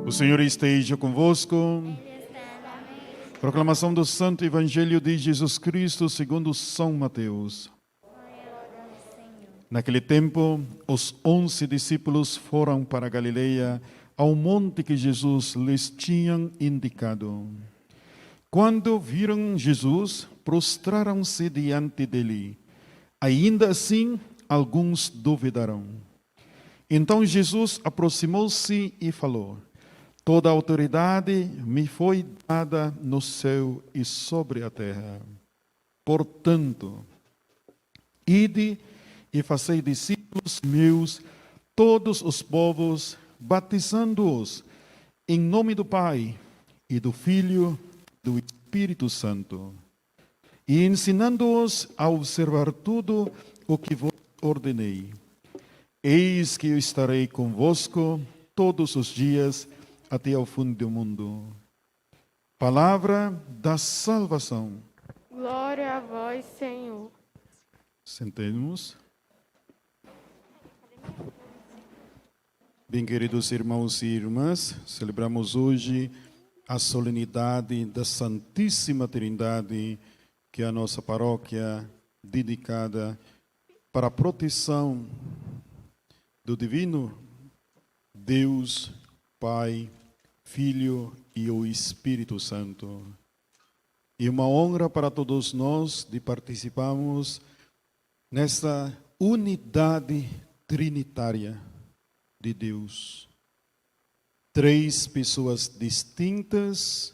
O Senhor esteja convosco. Proclamação do Santo Evangelho de Jesus Cristo segundo São Mateus. Naquele tempo, os 11 discípulos foram para Galileia, ao monte que Jesus lhes tinha indicado. Quando viram Jesus, prostraram-se diante dele. Ainda assim, alguns duvidaram. Então Jesus aproximou-se e falou: Toda a autoridade me foi dada no céu e sobre a terra. Portanto, ide e fazei discípulos meus todos os povos, batizando-os em nome do Pai e do Filho e do Espírito Santo, e ensinando-os a observar tudo o que vos ordenei. Eis que eu estarei convosco todos os dias até ao fim do mundo. Palavra da salvação. Glória a vós, Senhor. Sentemos. Bem, queridos irmãos e irmãs, celebramos hoje a solenidade da Santíssima Trindade, que é a nossa paróquia dedicada para a proteção do Divino Deus, Pai, Filho e o Espírito Santo. E uma honra para todos nós de participarmos nessa unidade trinitária de Deus. Três pessoas distintas,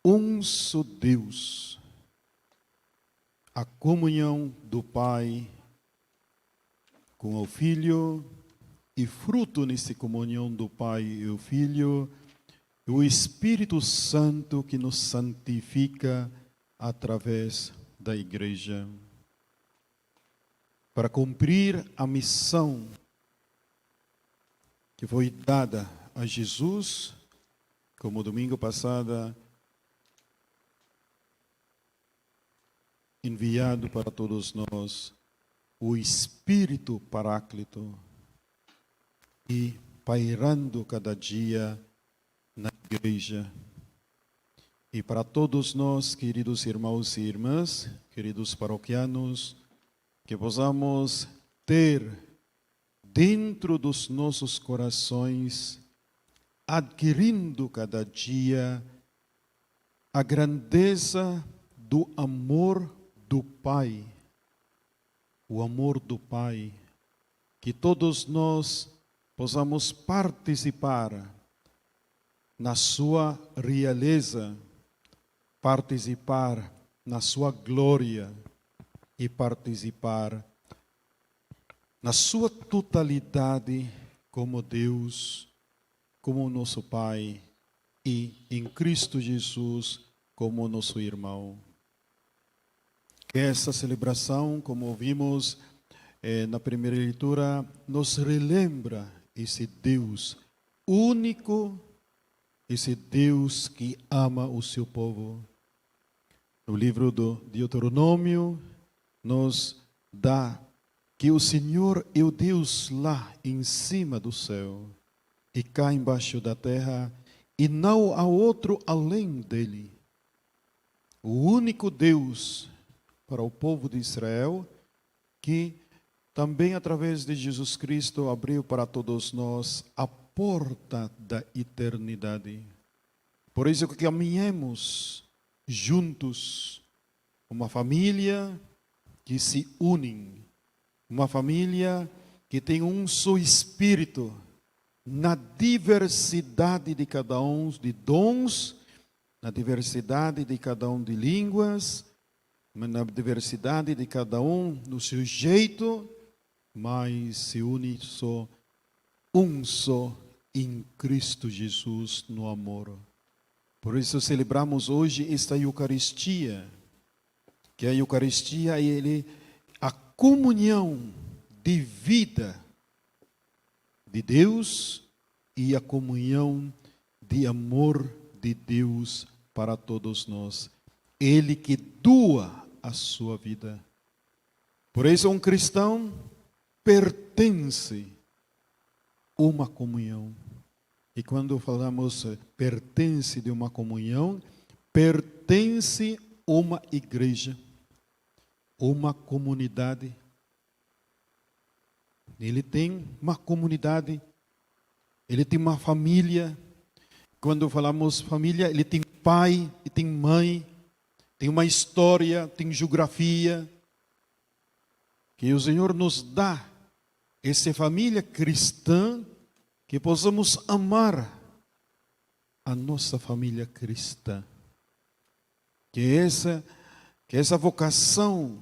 um só Deus. A comunhão do Pai com o Filho, e fruto nessa comunhão do Pai e o Filho, o Espírito Santo que nos santifica através da Igreja. Para cumprir a missão que foi dada a Jesus, como domingo passado, enviado para todos nós, o Espírito Paráclito, e pairando cada dia na Igreja. E para todos nós, queridos irmãos e irmãs, queridos paroquianos, que possamos ter dentro dos nossos corações, adquirindo cada dia a grandeza do amor do Pai. O amor do Pai, que todos nós possamos participar na sua realeza, participar na sua glória e participar na sua totalidade como Deus, como nosso Pai e em Cristo Jesus como nosso irmão. Essa celebração, como ouvimos na primeira leitura, nos relembra esse Deus único, esse Deus que ama o seu povo. No livro do Deuteronômio, nos dá que o Senhor é o Deus lá em cima do céu e cá embaixo da terra, e não há outro além dele. O único Deus para o povo de Israel, que também através de Jesus Cristo abriu para todos nós a porta da eternidade. Por isso que caminhemos juntos, uma família que se une, uma família que tem um só espírito, na diversidade de cada um de dons, na diversidade de cada um de línguas, na diversidade de cada um no seu jeito, mas se une só, um só em Cristo Jesus no amor. Por isso celebramos hoje esta Eucaristia, que a Eucaristia é a comunhão de vida de Deus e a comunhão de amor de Deus para todos nós. Ele que doa a sua vida. Por isso um cristão pertence a uma comunhão. E quando falamos pertence de uma comunhão, pertence uma igreja, uma comunidade. Ele tem uma comunidade, ele tem uma família. Quando falamos família, ele tem pai e tem mãe, tem uma história, tem geografia. Que o Senhor nos dá essa família cristã, que possamos amar a nossa família cristã. Que essa vocação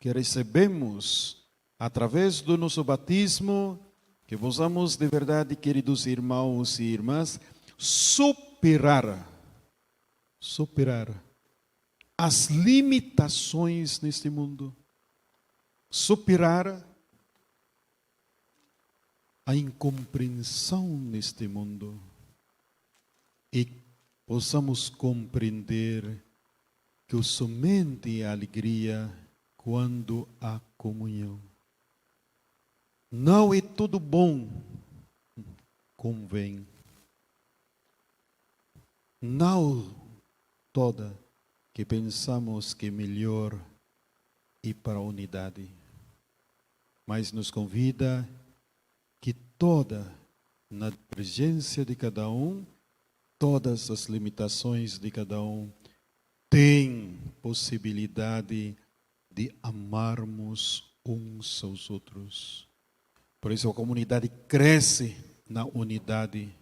que recebemos através do nosso batismo, que possamos de verdade, queridos irmãos e irmãs, superar as limitações neste mundo, superar a incompreensão neste mundo e possamos compreender que somente a alegria quando há comunhão. Não é tudo bom, convém. Não toda que pensamos que é melhor ir para a unidade, mas nos convida que toda, na presença de cada um, todas as limitações de cada um, tem possibilidade de amarmos uns aos outros. Por isso a comunidade cresce na unidade.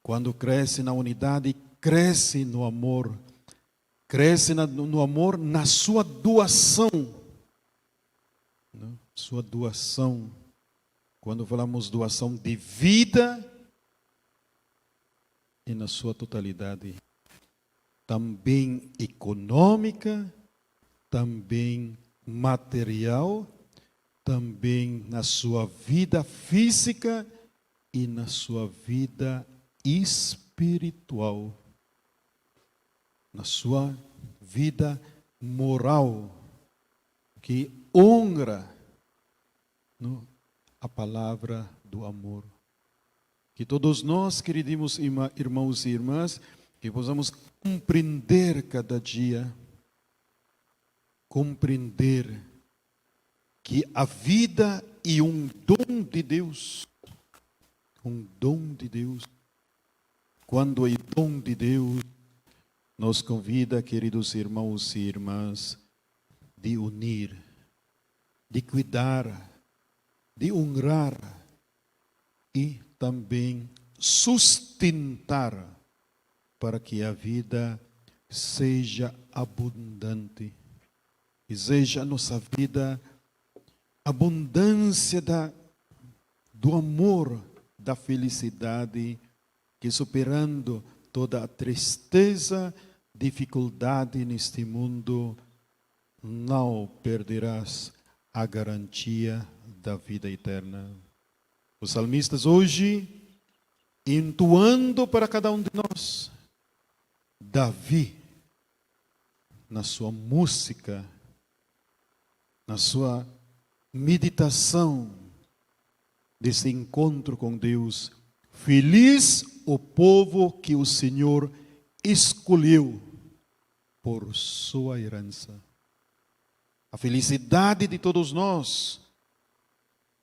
Quando cresce na unidade, cresce no amor. Cresce no amor, na sua doação. Sua doação. Quando falamos doação de vida, e na sua totalidade. Também econômica, também material, também na sua vida física e na sua vida espiritual, na sua vida moral, que honra a palavra do amor. Que todos nós, queridos irmãos e irmãs, que possamos compreender cada dia, compreender que a vida é um dom de Deus. Um dom de Deus. Quando é dom de Deus, nos convida, queridos irmãos e irmãs, de unir, de cuidar, de honrar e também sustentar para que a vida seja abundante e seja a nossa vida abundância do amor, da felicidade, que superando toda a tristeza, dificuldade neste mundo, não perderás a garantia da vida eterna. Os salmistas hoje, entoando para cada um de nós, Davi, na sua música, na sua meditação desse encontro com Deus, feliz o povo que o Senhor escolheu por sua herança. A felicidade de todos nós,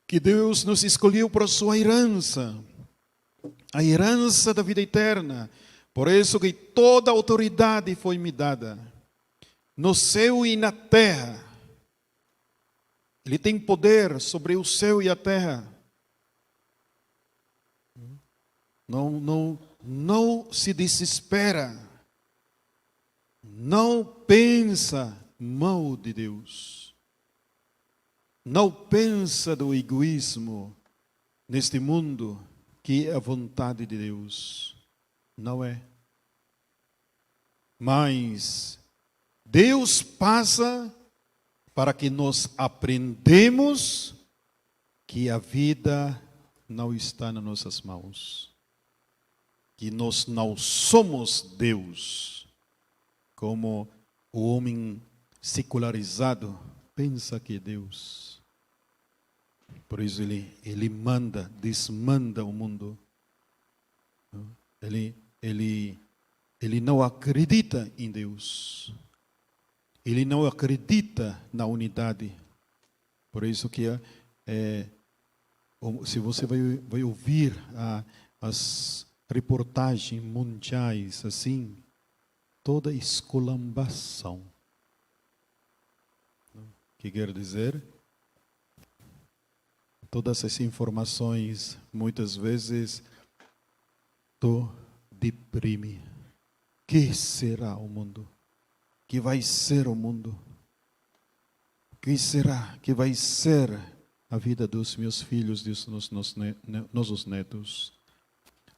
que Deus nos escolheu por sua herança, a herança da vida eterna. Por isso que toda autoridade foi me dada, no céu e na terra. Ele tem poder sobre o céu e a terra. Não se desespera. Não pensa mal de Deus. Não pensa do egoísmo neste mundo que é a vontade de Deus. Não é. Mas Deus passa para que nós aprendemos que a vida não está nas nossas mãos. Que nós não somos Deus. Como o homem secularizado pensa que é Deus. Por isso ele manda, desmanda o mundo. Ele não acredita em Deus. Ele não acredita na unidade. Por isso que se você vai ouvir as reportagens mundiais assim, toda esculambação. O que quer dizer? Todas essas informações, muitas vezes, deprime. Que será o mundo? Que vai ser o mundo? Que será que vai ser a vida dos meus filhos, dos nossos netos?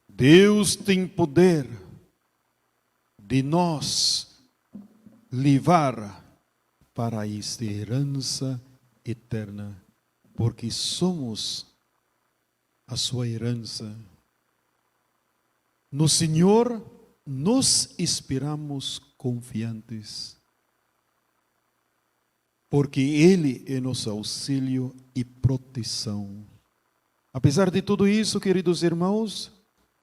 Deus tem poder de nos levar para esta herança eterna, porque somos a sua herança. No Senhor nos esperamos confiantes, porque Ele é nosso auxílio e proteção. Apesar de tudo isso, queridos irmãos,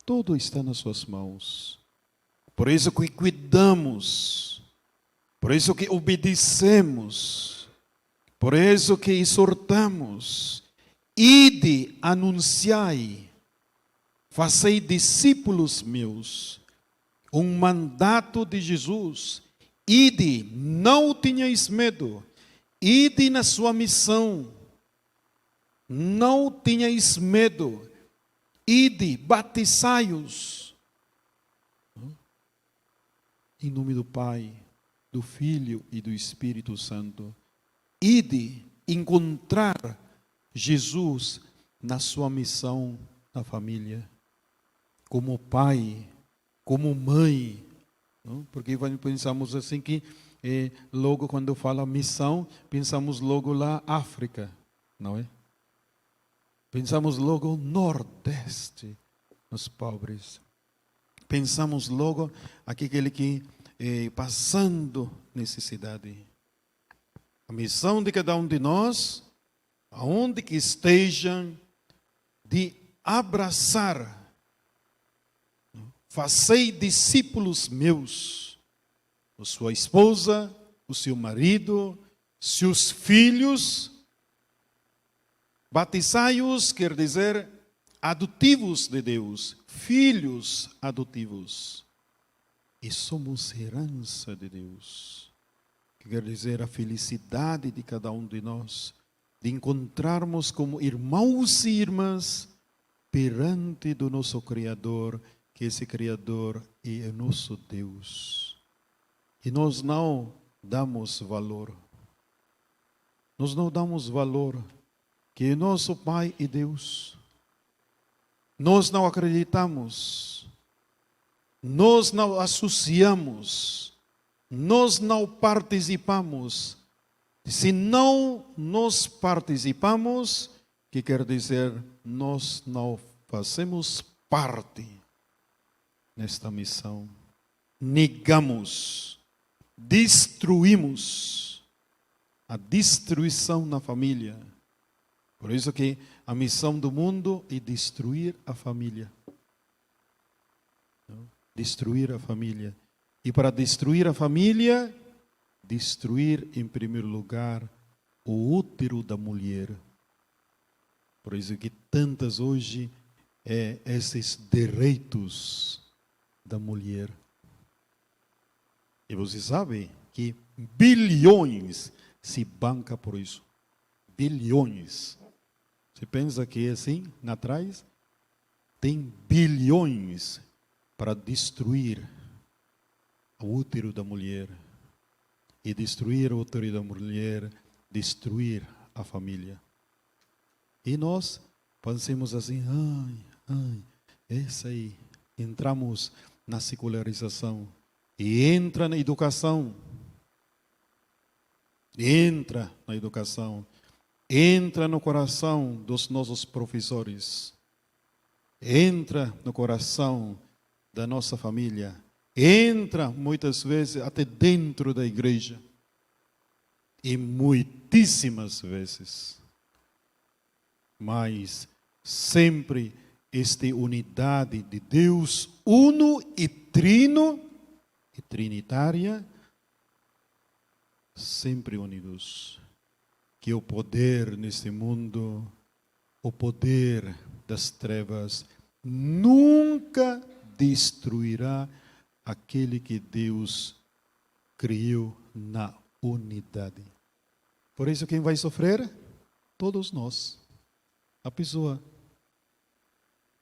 tudo está nas suas mãos. Por isso que cuidamos, por isso que obedecemos, por isso que exortamos. Ide, anunciai, fazei discípulos meus. Um mandato de Jesus. Ide, não tenhais medo. Ide na sua missão. Não tenhais medo. Ide, batizai-os. Em nome do Pai, do Filho e do Espírito Santo. Ide encontrar Jesus na sua missão na família. Como pai, como mãe. Não? Porque pensamos assim que logo quando fala missão, pensamos logo lá África, não é? Pensamos logo Nordeste, nos pobres. Pensamos logo aquele que passando necessidade. A missão de cada um de nós, aonde que estejam, de abraçar. Fazei discípulos meus, a sua esposa, o seu marido, seus filhos. Batizai-os quer dizer adotivos de Deus, filhos adotivos. E somos herança de Deus. Quer dizer a felicidade de cada um de nós, de encontrarmos como irmãos e irmãs perante do nosso Criador, que esse Criador é o nosso Deus. E nós não damos valor. Nós não damos valor que nosso Pai é Deus. Nós não acreditamos. Nós não associamos. Nós não participamos. Se não nós participamos, que quer dizer nós não fazemos parte nesta missão. Negamos, destruímos a destruição na família. Por isso que a missão do mundo é destruir a família. Destruir a família. E para destruir a família, destruir em primeiro lugar o útero da mulher. Por isso que tantas hoje esses direitos da mulher. E você sabe que bilhões se banca por isso. Bilhões. Você pensa que é assim, atrás? Tem bilhões para destruir o útero da mulher. E destruir o útero da mulher, destruir a família. E nós pensamos assim, essa aí. Entramos na secularização. E entra na educação. Entra na educação. Entra no coração dos nossos professores. Entra no coração da nossa família. Entra muitas vezes até dentro da igreja. E muitíssimas vezes. Mas sempre esta unidade de Deus uno e trino e trinitária, sempre unidos. Que o poder neste mundo, o poder das trevas, nunca destruirá aquele que Deus criou na unidade. Por isso, quem vai sofrer? Todos nós. A pessoa.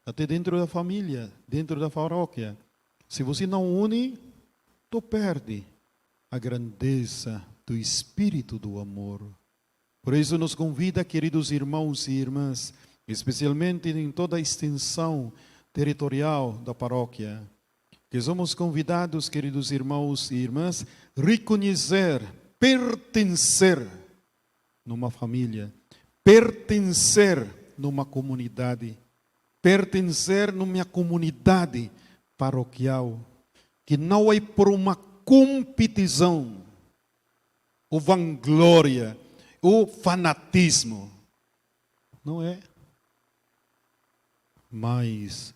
Até dentro da família, dentro da paróquia. Se você não une, tu perde a grandeza do Espírito do amor. Por isso nos convida, queridos irmãos e irmãs, especialmente em toda a extensão territorial da paróquia, que somos convidados, queridos irmãos e irmãs, reconhecer, pertencer numa família, pertencer numa comunidade, pertencer numa comunidade paroquial, que não é por uma competição, ou vanglória, ou fanatismo. Não é. Mas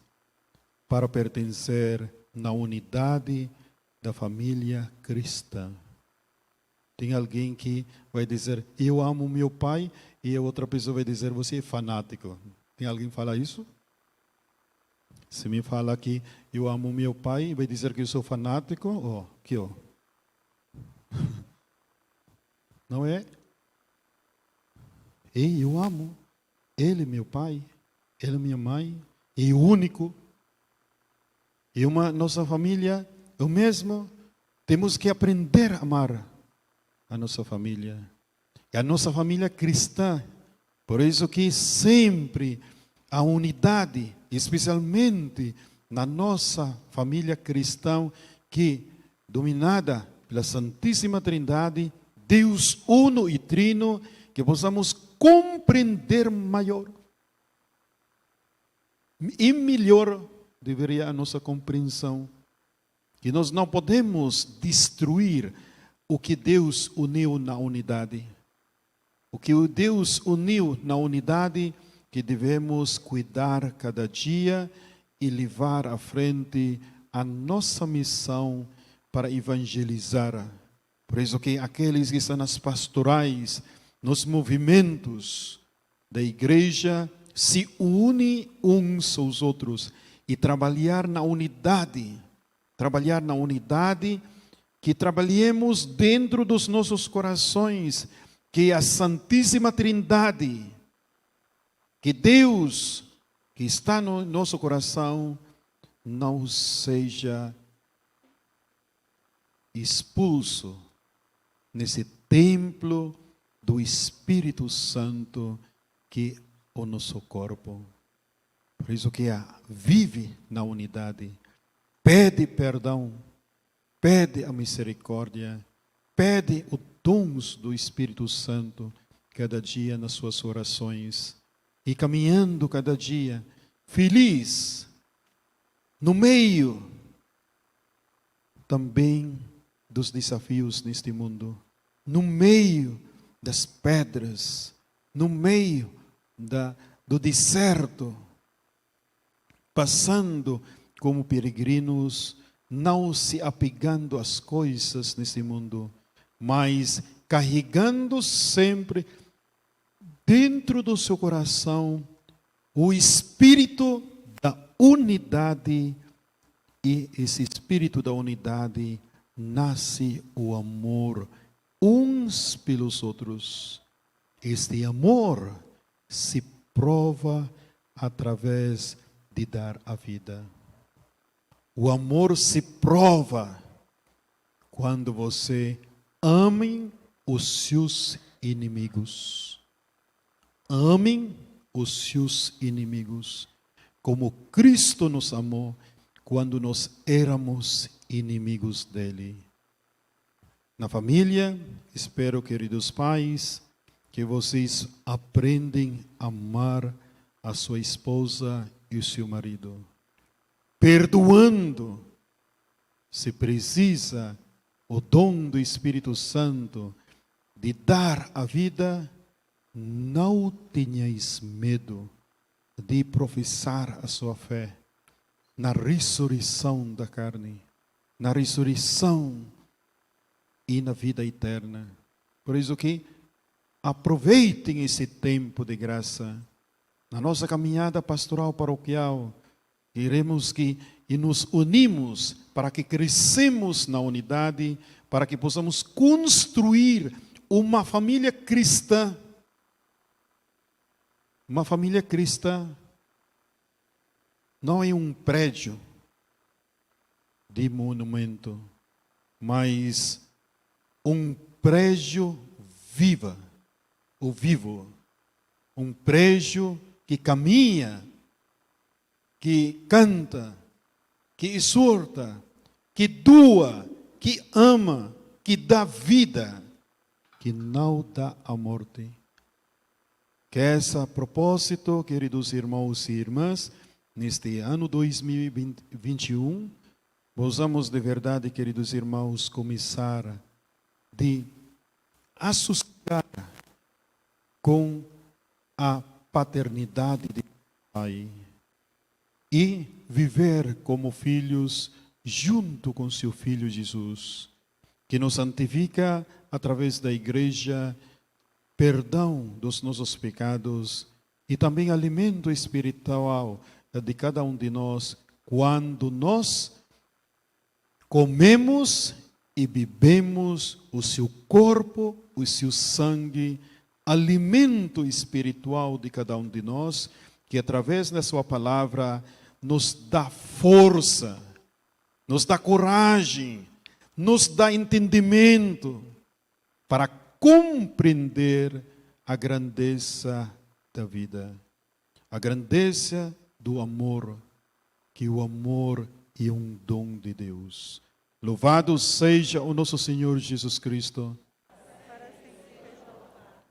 para pertencer na unidade da família cristã. Tem alguém que vai dizer, eu amo meu pai, e a outra pessoa vai dizer, você é fanático. Tem alguém que fala isso? Se me fala que eu amo meu pai, vai dizer que eu sou fanático, aqui ó. Não é? Ei, eu amo. Ele é meu pai, ele é minha mãe, é o único. E nossa família, o mesmo. Temos que aprender a amar a nossa família. E a nossa família cristã. Por isso que sempre a unidade, especialmente na nossa família cristã, que dominada pela Santíssima Trindade, Deus uno e trino, que possamos compreender maior e melhor deveria a nossa compreensão, que nós não podemos destruir o que Deus uniu na unidade. O que Deus uniu na unidade, que devemos cuidar cada dia e levar à frente a nossa missão para evangelizar. Por isso que aqueles que estão nas pastorais, nos movimentos da igreja, se unem uns aos outros e trabalhar na unidade, que trabalhemos dentro dos nossos corações, que a Santíssima Trindade, que Deus que está no nosso coração, não seja expulso nesse templo do Espírito Santo que é o nosso corpo. Por isso que vive na unidade, pede perdão, pede a misericórdia, pede os dons do Espírito Santo cada dia nas suas orações e caminhando cada dia feliz no meio também dos desafios neste mundo, no meio das pedras, no meio do deserto, passando como peregrinos, não se apegando às coisas neste mundo, mas carregando sempre dentro do seu coração o espírito da unidade, e esse espírito da unidade nasce o amor uns pelos outros. Este amor se prova através de dar a vida. O amor se prova quando você ame os seus inimigos. Amem os seus inimigos, como Cristo nos amou quando nós éramos inimigos dele. Na família, espero, queridos pais, que vocês aprendem a amar a sua esposa e o seu marido, perdoando, se precisa, o dom do Espírito Santo de dar a vida. Não tenhais medo, de professar a sua fé na ressurreição da carne, na ressurreição e na vida eterna. Por isso que aproveitem esse tempo de graça. Na nossa caminhada pastoral paroquial, queremos que e nos unimos para que crescemos na unidade, para que possamos construir uma família cristã. Uma família cristã não é um prédio de monumento, mas um prédio vivo, um prédio que caminha, que canta, que exorta, que doa, que ama, que dá vida, que não dá a morte. Que essa propósito, queridos irmãos e irmãs, neste ano 2021, possamos de verdade, queridos irmãos, começar de associar com a paternidade de Pai e viver como filhos junto com seu Filho Jesus, que nos santifica através da igreja, perdão dos nossos pecados e também alimento espiritual de cada um de nós, quando nós comemos e bebemos o seu corpo, o seu sangue, alimento espiritual de cada um de nós, que através da sua palavra nos dá força, nos dá coragem, nos dá entendimento para compreender a grandeza da vida, a grandeza do amor, que o amor é um dom de Deus. Louvado seja o nosso Senhor Jesus Cristo,